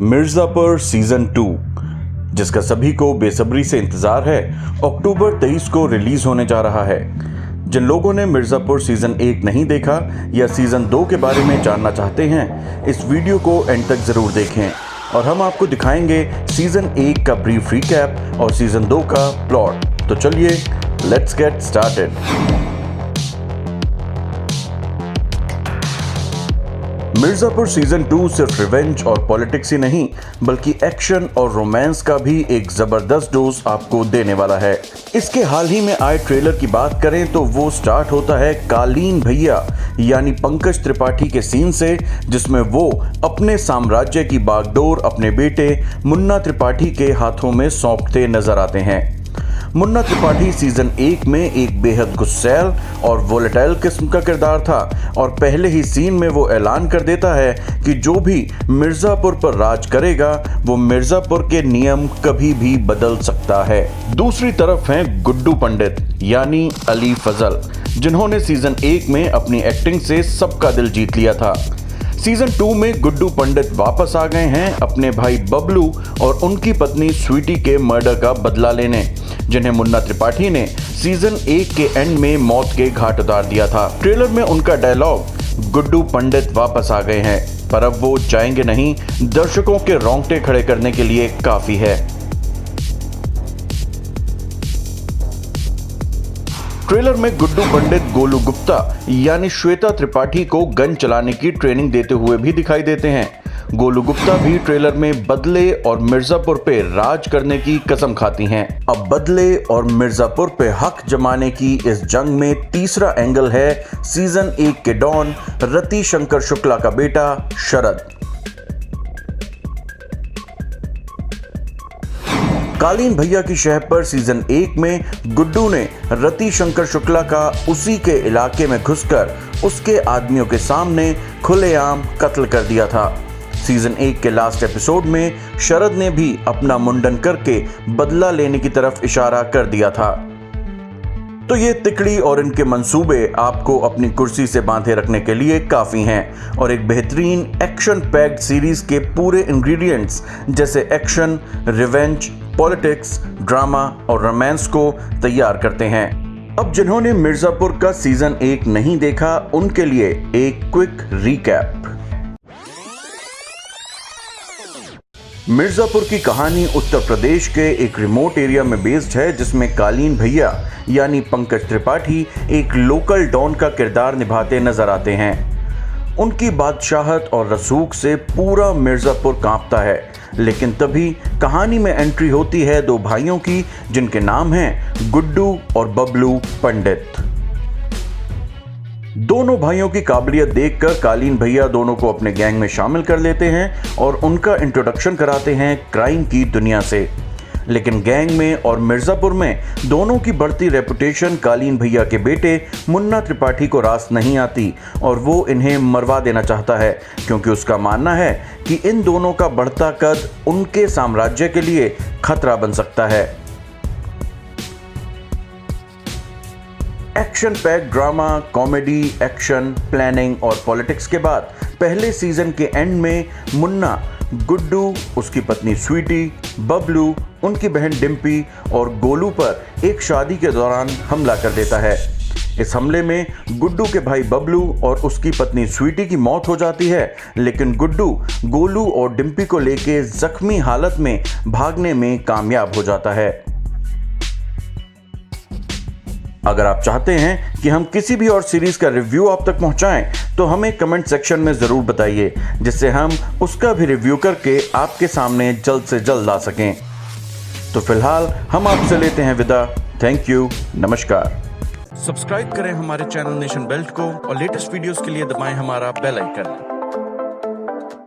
Mirzapur season 2, जिसका सभी को बेसब्री से इंतजार है, अक्टूबर 23 को रिलीज होने जा रहा है। जिन लोगों ने मिर्जापुर सीजन 1 नहीं देखा या सीजन 2 के बारे में जानना चाहते हैं, इस वीडियो को एंड तक जरूर देखें और हम आपको दिखाएंगे सीजन 1 का ब्रीफ रिकैप और सीजन 2 का प्लॉट। तो चलिए let's get started. Mirzapur season 2 सिर्फ रिवेंज और पॉलिटिक्स ही नहीं बल्कि एक्शन और रोमांस का भी एक जबरदस्त डोज आपको देने वाला है। इसके हाल ही में आए ट्रेलर की बात करें तो वो स्टार्ट होता है कालीन भैया यानी पंकज त्रिपाठी के सीन से, जिसमें वो अपने साम्राज्य की बागडोर अपने बेटे मुन्ना त्रिपाठी के हाथों में सौंपते नजर आते हैं। मुन्ना त्रिपाठी सीजन 1 में एक बेहद गुस्सैल और वोलेटाइल किस्म का किरदार था और पहले ही सीन में वो ऐलान कर देता है कि जो भी मिर्जापुर पर राज करेगा वो मिर्जापुर के नियम कभी भी बदल सकता है। दूसरी तरफ हैं गुड्डू पंडित यानी अली फजल, जिन्होंने सीजन 1 में अपनी एक्टिंग से सबका दिल जीत लिया था। सीजन 2 में गुड्डू पंडित वापस आ गए हैं अपने भाई बबलू और उनकी पत्नी स्वीटी के मर्डर का बदला लेने, जिन्हें मुन्ना त्रिपाठी ने सीजन 1 के एंड में मौत के घाट उतार दिया था। ट्रेलर में उनका डायलॉग गुड्डू पंडित वापस आ गए हैं, पर अब वो जाएंगे नहीं, दर्शकों के रोंगटे खड़े करने के लिए काफी है। ट्रेलर में गुड्डू पंडित गोलू गुप्ता यानी श्वेता त्रिपाठी को गन चलाने की ट्रेनिंग देते हुए भी दिखाई देते हैं। गोलू गुप्ता भी ट्रेलर में बदले और मिर्जापुर पे राज करने की कसम खाती हैं। अब बदले और मिर्जापुर पे हक जमाने की इस जंग में तीसरा एंगल है सीजन 1 के डॉन रति शंकर शुक्ला का बेटा शरद। कालीन भैया की शह पर सीजन 1 में गुड्डू ने रति शंकर शुक्ला का उसी के इलाके में घुसकर उसके आदमियों के सामने खुलेआम कत्ल कर दिया था। सीजन 1 के लास्ट एपिसोड में शरद ने भी अपना मुंडन करके बदला लेने की तरफ इशारा कर दिया था। तो ये तिकड़ी और इनके मंसूबे आपको अपनी कुर्सी से बांधे रखने के लिए काफ़ी हैं और एक बेहतरीन एक्शन पैक्ड सीरीज के पूरे इंग्रेडिएंट्स जैसे एक्शन, रिवेंज, पॉलिटिक्स, ड्रामा और रोमांस को तैयार करते हैं। अब जिन्होंने मिर्जापुर का सीजन 1 नहीं देखा उनके लिए एक क्विक रिकैप। मिर्जापुर की कहानी उत्तर प्रदेश के एक रिमोट एरिया में बेस्ड है, जिसमें कालीन भैया यानी पंकज त्रिपाठी एक लोकल डॉन का किरदार निभाते नजर आते हैं। उनकी बादशाहत और रसूख से पूरा मिर्जापुर कांपता है, लेकिन तभी कहानी में एंट्री होती है दो भाइयों की, जिनके नाम हैं गुड्डू और बबलू पंडित। दोनों भाइयों की काबिलियत देखकर कालीन भैया दोनों को अपने गैंग में शामिल कर लेते हैं और उनका इंट्रोडक्शन कराते हैं क्राइम की दुनिया से। लेकिन गैंग में और मिर्जापुर में दोनों की बढ़ती रेपुटेशन कालीन भैया के बेटे मुन्ना त्रिपाठी को रास नहीं आती और वो इन्हें मरवा देना चाहता है, क्योंकि उसका मानना है कि इन दोनों का बढ़ता कद उनके साम्राज्य के लिए खतरा बन सकता है। Action pack drama, comedy, action, planning और पॉलिटिक्स के बाद पहले सीजन के एंड में मुन्ना गुड्डू, उसकी पत्नी स्वीटी, बबलू, उनकी बहन डिम्पी और गोलू पर एक शादी के दौरान हमला कर देता है। इस हमले में गुड्डू के भाई बबलू और उसकी पत्नी स्वीटी की मौत हो जाती है, लेकिन गुड्डू गोलू और डिम्पी को लेके जख्मी हालत में भागने में कामयाब हो जाता है। अगर आप चाहते हैं कि हम किसी भी और सीरीज का रिव्यू आप तक पहुंचाएं तो हमें कमेंट सेक्शन में ज़रूर बताइए, जिससे हम उसका भी रिव्यू करके आपके सामने जल्द से जल्द ला सकें। तो फिलहाल हम आपसे लेते हैं विदा। थैंक यू, नमस्कार। सब्सक्राइब करें हमारे चैनल नेशन बेल्ट को और लेटेस्ट वीडियोस के लिए दबाएं हमारा बेल आइकन।